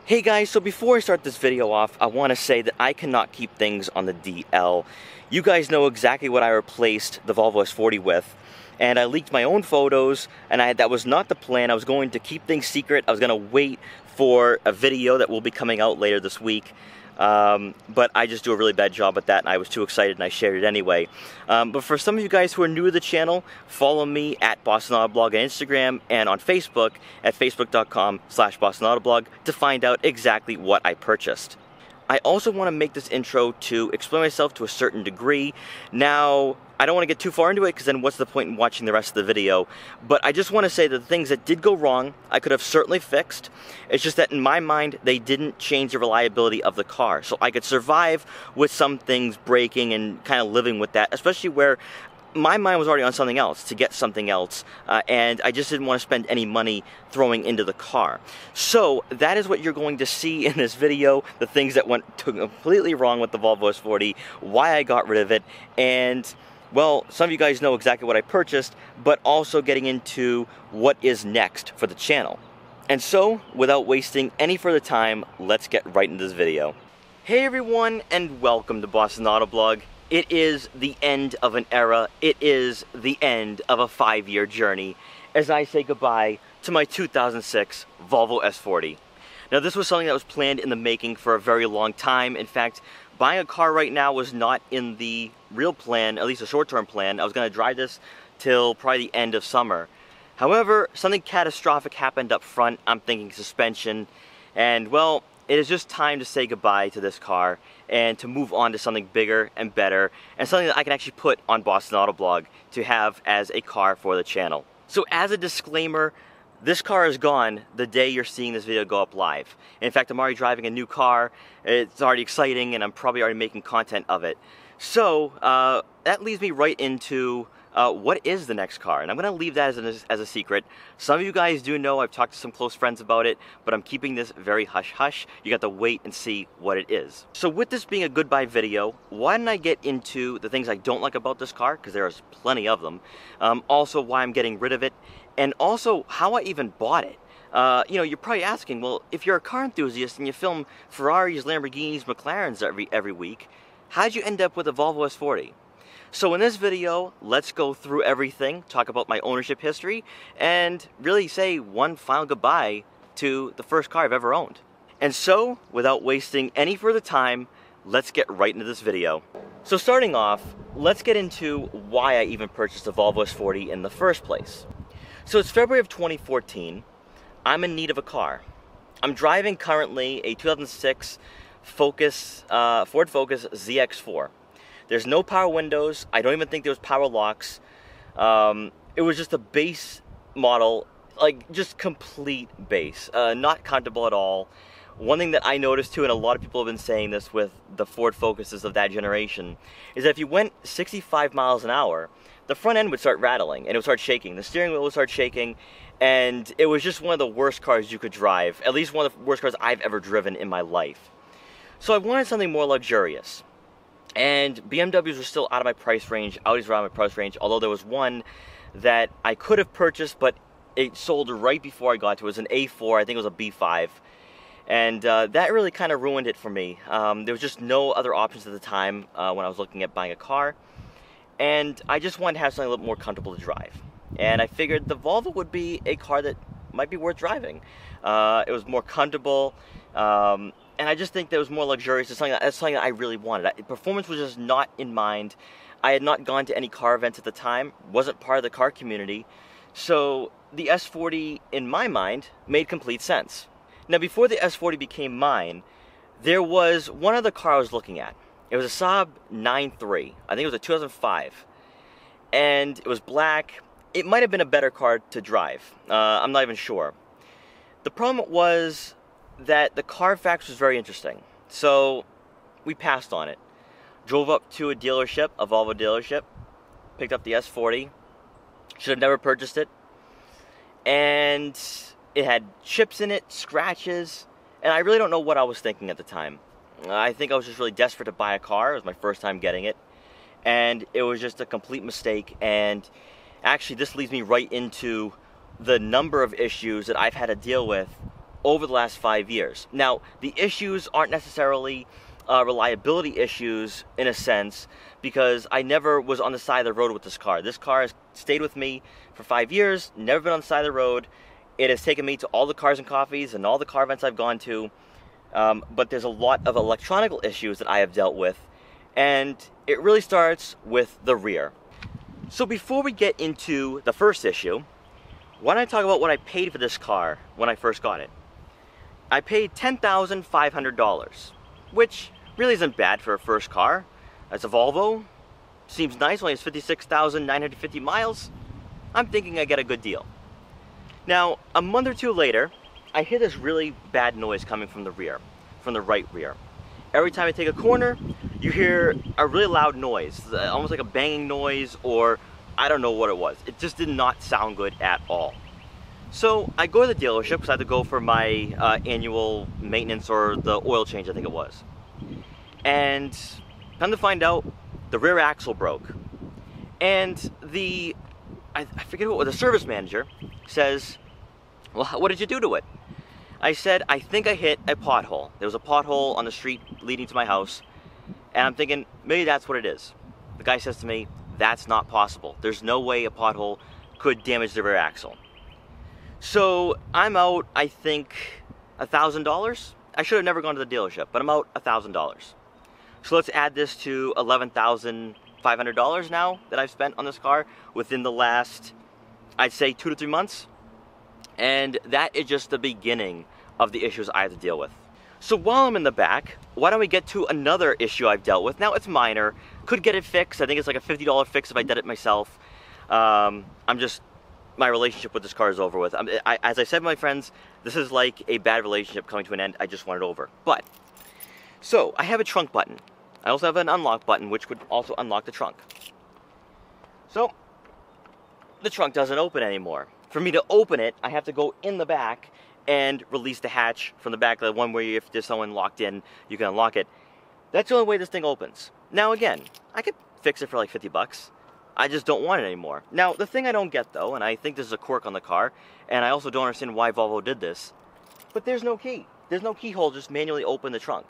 Hey guys, so before I start this video off, I want to say that I cannot keep things on the DL. You guys know exactly what I replaced the Volvo S40 with, and I leaked my own photos, and that was not the plan. I was going to keep things secret. I was going to wait for a video that will be coming out later this week. But I just do a really bad job at that, and I was too excited and I shared it anyway. But for some of you guys who are new to the channel, follow me at Boston Autoblog on Instagram and on Facebook at facebook.com/BostonAutoblog to find out exactly what I purchased. I also want to make this intro to explain myself to a certain degree. Now, I don't want to get too far into it because then what's the point in watching the rest of the video? But I just want to say that the things that did go wrong, I could have certainly fixed. It's just that in my mind, they didn't change the reliability of the car. So I could survive with some things breaking and kind of living with that, especially where my mind was already on something else, to get something else, and I just didn't want to spend any money throwing into the car. So that is what you're going to see in this video, the things that went completely wrong with the Volvo S40, why I got rid of it, and well, some of you guys know exactly what I purchased, but also getting into what is next for the channel. And so, without wasting any further time, let's get right into this video. Hey everyone, and welcome to Boston Autoblog. It is the end of an era. It is the end of a 5-year journey as I say goodbye to my 2006 Volvo S40. Now, this was something that was planned in the making for a very long time. In fact, buying a car right now was not in the real plan, at least a short-term plan. I was going to drive this till probably the end of summer. However, something catastrophic happened up front. I'm thinking suspension, and well, it is just time to say goodbye to this car and to move on to something bigger and better and something that I can actually put on Boston Autoblog to have as a car for the channel. So as a disclaimer, this car is gone the day you're seeing this video go up live. In fact, I'm already driving a new car. It's already exciting and I'm probably already making content of it. So that leads me right into what is the next car, and I'm going to leave that as a secret. Some of you guys do know, I've talked to some close friends about it, but I'm keeping this very hush-hush. You got to wait and see what it is. So with this being a goodbye video, why don't I get into the things I don't like about this car, because there's plenty of them, also why I'm getting rid of it, and also how I even bought it. You know, you're probably asking, well, if you're a car enthusiast and you film Ferraris, Lamborghinis, McLarens every week, how'd you end up with a Volvo S40? So in this video, let's go through everything, talk about my ownership history, and really say one final goodbye to the first car I've ever owned. And so, without wasting any further time, let's get right into this video. So starting off, let's get into why I even purchased a Volvo S40 in the first place. So it's February of 2014. I'm in need of a car. I'm driving currently a 2006 Ford Focus ZX4. There's no power windows. I don't even think there was power locks. It was just a base model, like just complete base, not comfortable at all. One thing that I noticed too, and a lot of people have been saying this with the Ford Focuses of that generation, is that if you went 65 miles an hour, the front end would start rattling and it would start shaking. The steering wheel would start shaking, and it was just one of the worst cars you could drive, at least one of the worst cars I've ever driven in my life. So I wanted something more luxurious. And BMWs were still out of my price range, Audis were out of my price range, although there was one that I could have purchased, but it sold right before I got to it. It was an A4, I think it was a B5. And that really kind of ruined it for me. There was just no other options at the time when I was looking at buying a car. And I just wanted to have something a little more comfortable to drive. And I figured the Volvo would be a car that might be worth driving. It was more comfortable. And I just think that it was more luxurious. It's something that I really wanted. Performance was just not in mind. I had not gone to any car events at the time, wasn't part of the car community. So the S40, in my mind, made complete sense. Now, before the S40 became mine, there was one other car I was looking at. It was a Saab 9.3. I think it was a 2005. And it was black. It might have been a better car to drive. I'm not even sure. The problem was that the Carfax was very interesting. So we passed on it. Drove up to a dealership, a Volvo dealership, picked up the S40. Should have never purchased it. And it had chips in it, scratches, and I really don't know what I was thinking at the time. I think I was just really desperate to buy a car. It was my first time getting it. And it was just a complete mistake. And actually, this leads me right into the number of issues that I've had to deal with over the last 5 years. Now, the issues aren't necessarily reliability issues in a sense, because I never was on the side of the road with this car. This car has stayed with me for 5 years, never been on the side of the road. It has taken me to all the Cars and Coffees and all the car events I've gone to, but there's a lot of electronic issues that I have dealt with, and it really starts with the rear. So before we get into the first issue, why don't I talk about what I paid for this car when I first got it. I paid $10,500, which really isn't bad for a first car. It's a Volvo, seems nice, only has 56,950 miles. I'm thinking I get a good deal. Now, a month or two later, I hear this really bad noise coming from the rear, from the right rear. Every time I take a corner, you hear a really loud noise, almost like a banging noise, or I don't know what it was. It just did not sound good at all. So I go to the dealership because I had to go for my annual maintenance, or the oil change, I think it was. And come to find out, the rear axle broke. And I forget what the service manager says, well, what did you do to it? I said, I think I hit a pothole. There was a pothole on the street leading to my house, and I'm thinking, maybe that's what it is. The guy says to me, that's not possible. There's no way a pothole could damage the rear axle. So I'm out, I think, $1,000. I should have never gone to the dealership, but I'm out $1,000. So let's add this to $11,500 now that I've spent on this car within the last, I'd say, 2 to 3 months. And that is just the beginning of the issues I have to deal with. So while I'm in the back, why don't we get to another issue I've dealt with. Now, it's minor. Could get it fixed. I think it's like a $50 fix if I did it myself. My relationship with this car is over with. As I said to my friends, this is like a bad relationship coming to an end. I just want it over. But, so, I have a trunk button. I also have an unlock button, which would also unlock the trunk. So, the trunk doesn't open anymore. For me to open it, I have to go in the back and release the hatch from the back, the one where if there's someone locked in, you can unlock it. That's the only way this thing opens. Now again, I could fix it for like 50 bucks. I just don't want it anymore. Now, the thing I don't get though, and I think this is a quirk on the car, and I also don't understand why Volvo did this, but there's no key. There's no keyhole, just manually open the trunk.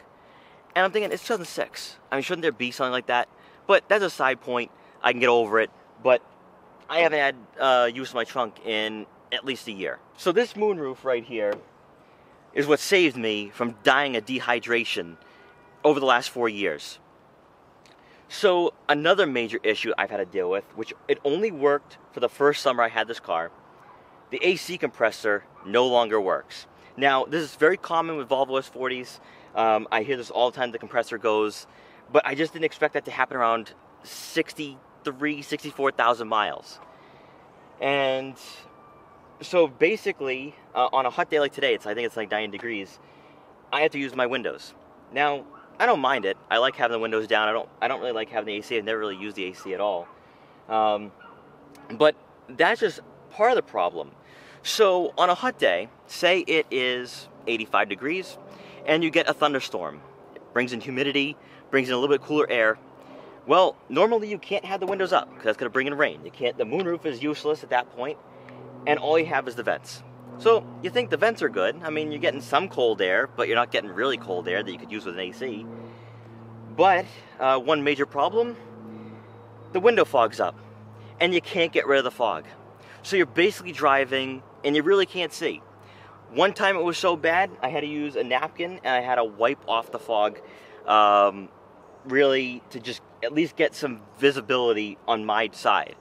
And I'm thinking, it's 2006. I mean, shouldn't there be something like that? But that's a side point. I can get over it, but I haven't had use of my trunk in at least a year. So this moonroof right here is what saved me from dying of dehydration over the last 4 years. So another major issue I've had to deal with, which it only worked for the first summer I had this car, the AC compressor no longer works. Now, this is very common with Volvo S40s. I hear this all the time, the compressor goes, but I just didn't expect that to happen around 64,000 miles. And so basically, on a hot day like today, I think it's like 90 degrees, I have to use my windows. Now, I don't mind it. I like having the windows down. I don't really like having the AC. I've never really used the AC at all. But that's just part of the problem. So on a hot day, say it is 85 degrees, and you get a thunderstorm. It brings in humidity, brings in a little bit cooler air. Well, normally you can't have the windows up, because that's going to bring in rain. The moonroof is useless at that point, and all you have is the vents. So you think the vents are good. I mean, you're getting some cold air, but you're not getting really cold air that you could use with an AC. But one major problem, the window fogs up, and you can't get rid of the fog. So you're basically driving, and you really can't see. One time it was so bad, I had to use a napkin, and I had to wipe off the fog, really to just at least get some visibility on my side.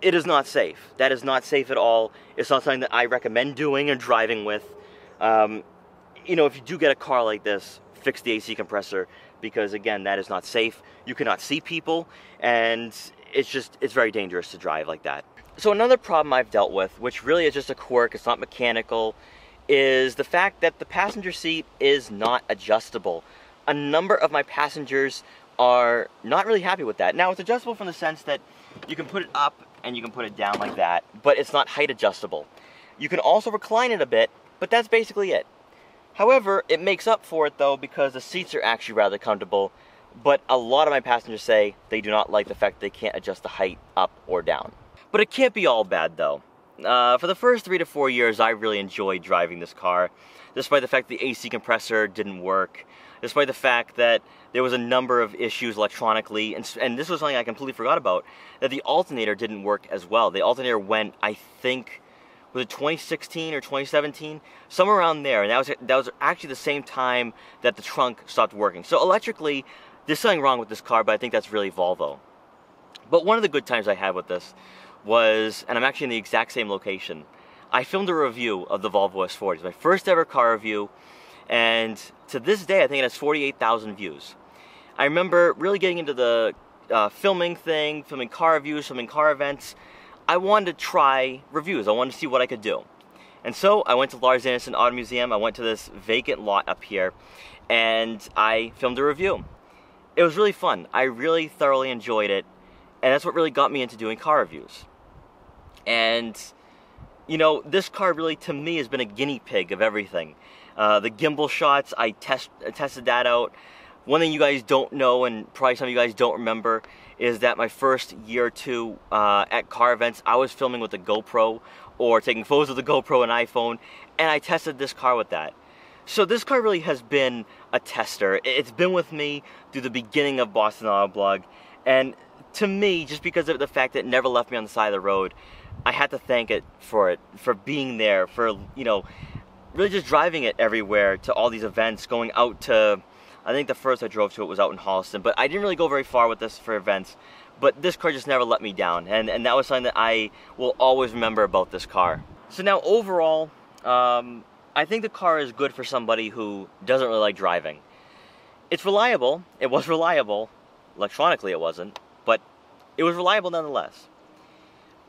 It is not safe. That is not safe at all. It's not something that I recommend doing or driving with. You know, if you do get a car like this, fix the AC compressor, because again, that is not safe. You cannot see people, and it's very dangerous to drive like that. So another problem I've dealt with, which really is just a quirk, it's not mechanical, is the fact that the passenger seat is not adjustable. A number of my passengers are not really happy with that. Now, it's adjustable from the sense that you can put it up and you can put it down like that, but it's not height adjustable. You can also recline it a bit, but that's basically it. However, it makes up for it though, because the seats are actually rather comfortable, but a lot of my passengers say they do not like the fact they can't adjust the height up or down. But it can't be all bad though. For the first 3 to 4 years, I really enjoyed driving this car. despite the fact the AC compressor didn't work, despite the fact that there was a number of issues electronically, and this was something I completely forgot about, that the alternator didn't work as well. The alternator went, I think, was it 2016 or 2017? Somewhere around there, and that was actually the same time that the trunk stopped working. So electrically, there's something wrong with this car, but I think that's really Volvo. But one of the good times I had with this was, and I'm actually in the exact same location, I filmed a review of the Volvo S40. It's my first ever car review, and to this day I think it has 48,000 views. I remember really getting into the filming car reviews, filming car events. I wanted to try reviews. I wanted to see what I could do. And so I went to Lars Anderson Auto Museum. I went to this vacant lot up here, and I filmed a review. It was really fun. I really thoroughly enjoyed it, and that's what really got me into doing car reviews. And, you know, this car really, to me, has been a guinea pig of everything. The gimbal shots, I tested that out. One thing you guys don't know, and probably some of you guys don't remember, is that my first year or two at car events, I was filming with a GoPro, or taking photos with the GoPro and iPhone, and I tested this car with that. So this car really has been a tester. It's been with me through the beginning of Boston Autoblog, and to me, just because of the fact that it never left me on the side of the road, I had to thank it for being there, for, you know, really just driving it everywhere to all these events, going out to, I think the first I drove to it was out in Holliston, but I didn't really go very far with this for events. But this car just never let me down, and that was something that I will always remember about this car. So now overall, I think the car is good for somebody who doesn't really like driving. It's reliable. It was reliable. Electronically it wasn't, but it was reliable nonetheless.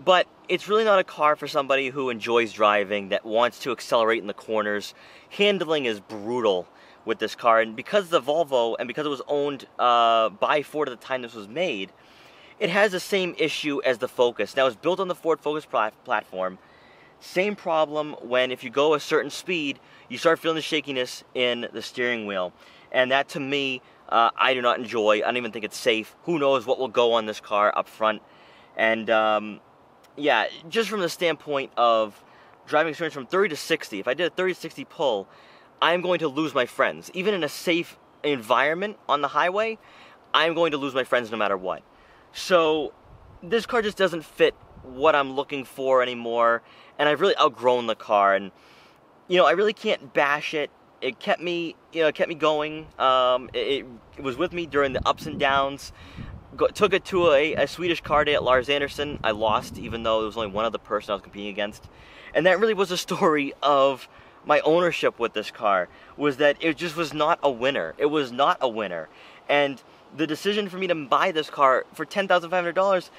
But it's really not a car for somebody who enjoys driving, that wants to accelerate in the corners. Handling is brutal with this car, and because the Volvo, and because it was owned by Ford at the time this was made, it has the same issue as the Focus. Now, it's built on the Ford Focus platform. Same problem when, if you go a certain speed, you start feeling the shakiness in the steering wheel. And that, to me, I do not enjoy. I don't even think it's safe. Who knows what will go on this car up front. And, yeah, just from the standpoint of driving experience from 30 to 60, if I did a 30 to 60 pull, I'm going to lose my friends. Even in a safe environment on the highway, I'm going to lose my friends no matter what. So this car just doesn't fit what I'm looking for anymore, and I've really outgrown the car, and, you know, I really can't bash it. It kept me, you know, it kept me going. It was with me during the ups and downs. Took it to a Swedish car day at Lars Anderson. I lost, even though there was only one other person I was competing against. And that really was a story of my ownership with this car, was that it just was not a winner. It was not a winner. And the decision for me to buy this car for $10,500,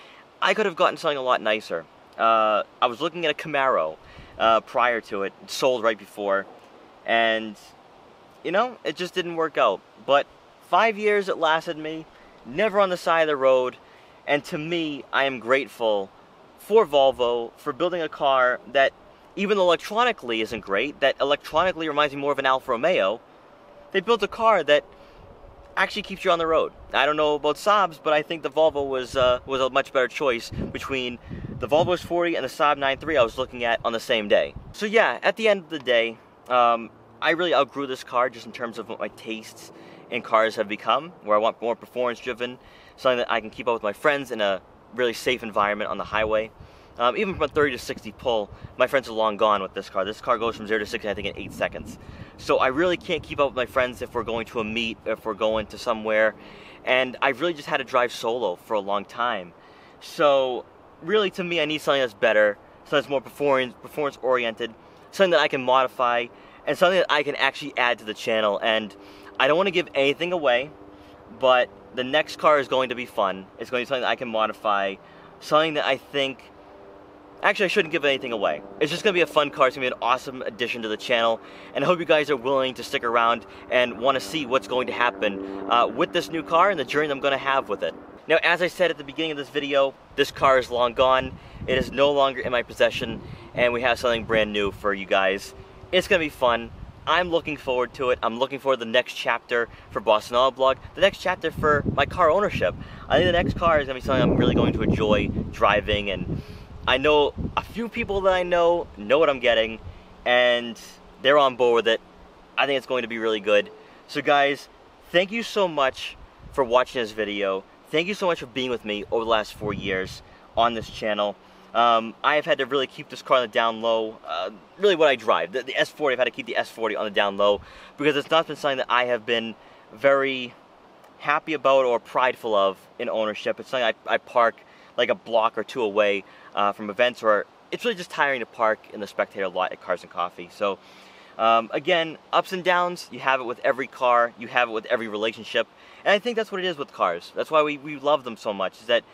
I could have gotten something a lot nicer. I was looking at a Camaro prior to it, sold right before, and, you know, it just didn't work out. But 5 years it lasted me, never on the side of the road, and to me, I am grateful for Volvo for building a car that, even though electronically isn't great, that electronically reminds me more of an Alfa Romeo. They built a car that actually keeps you on the road. I don't know about Saabs, but I think the Volvo was a much better choice between the Volvo S40 and the Saab 9.3 I was looking at on the same day. So yeah, at the end of the day, I really outgrew this car just in terms of what my tastes in cars have become, where I want more performance-driven, something that I can keep up with my friends in a really safe environment on the highway. Even from a 30 to 60 pull, my friends are long gone with this car. This car goes from 0 to 60, I think, in 8 seconds. So I really can't keep up with my friends if we're going to a meet, if we're going to somewhere. And I've really just had to drive solo for a long time. So really, to me, I need something that's better, something that's more performance-oriented, something that I can modify, and something that I can actually add to the channel. And I don't want to give anything away, but the next car is going to be fun. It's going to be something that I can modify, something that I think... Actually, I shouldn't give anything away. It's just going to be a fun car. It's going to be an awesome addition to the channel. And I hope you guys are willing to stick around and want to see what's going to happen with this new car and the journey I'm going to have with it. Now, as I said at the beginning of this video, this car is long gone. It is no longer in my possession. And we have something brand new for you guys. It's going to be fun. I'm looking forward to it. I'm looking forward to the next chapter for Boston Autoblog, the next chapter for my car ownership. I think the next car is going to be something I'm really going to enjoy driving, and I know a few people that I know what I'm getting, and they're on board with it. I think it's going to be really good. So guys, thank you so much for watching this video. Thank you so much for being with me over the last 4 years on this channel. I have had to really keep this car on the down low. Really what I drive, the S40, I've had to keep the S40 on the down low because it's not been something that I have been very happy about or prideful of in ownership. It's something I park like a block or two away from events where it's really just tiring to park in the spectator lot at Cars and Coffee. So again, ups and downs, you have it with every car, you have it with every relationship, and I think that's what it is with cars. That's why we love them so much, is that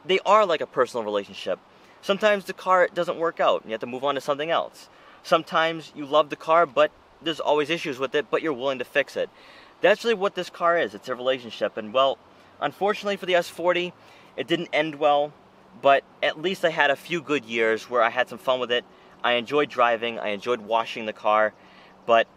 they are like a personal relationship. Sometimes the car doesn't work out, and you have to move on to something else. Sometimes you love the car, but there's always issues with it, but you're willing to fix it. That's really what this car is. It's a relationship, and well, unfortunately for the S40, it didn't end well, but at least I had a few good years where I had some fun with it. I enjoyed driving, I enjoyed washing the car, but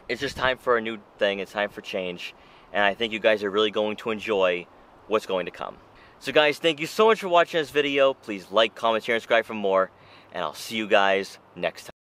it's just time for a new thing, it's time for change, and I think you guys are really going to enjoy what's going to come. So guys, thank you so much for watching this video. Please like, comment, share, and subscribe for more, and I'll see you guys next time.